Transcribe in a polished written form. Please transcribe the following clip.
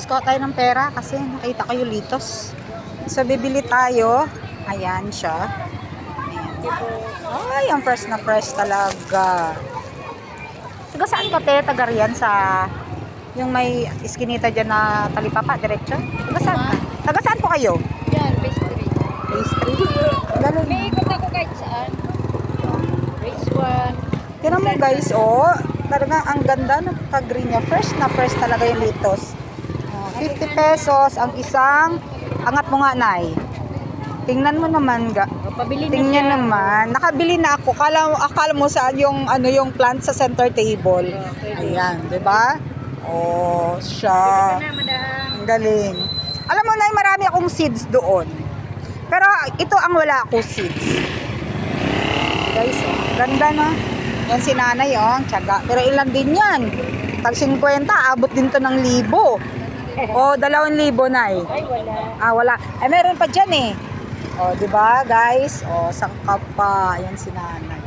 kuha tayo ng pera kasi nakita ko yung litos. So, bibili tayo. Ayan siya. Ayan. Ay, ang fresh na fresh talaga. Taga saan ka, te? Taga riyan sa... Yung may iskinita dyan na talipapa, diretso? Taga saan ka? Taga saan po kayo? Yan, pastry. Pastry? Galing. May ikot ako kahit saan. Race 1. Tinan mo guys, oh. Talagang ang ganda ng pag-green niya. Fresh na fresh talaga yung litos. 50 pesos ang isang. Angat mo nga, Nay. Tingnan mo naman, Pabili na tingnan siya. naman. Nakabili na ako. Akala mo saan yung ano yung plant sa center table. Ayan, 'di ba? Oh, siya. Na, madam. Ang galing. Alam mo, Nay, marami akong seeds doon. Pero ito ang wala akong seeds. Guys, oh, ganda na. Yan si Nanay, oh, ang tiyaga. Pero ilan din yan? Tag 50, abot din to ng 1,000. O, 2,000, Nay. Ay, wala. Ah, wala. Ay, meron pa dyan eh. O, di ba, guys? O, sangkap pa. Yan si Nanay.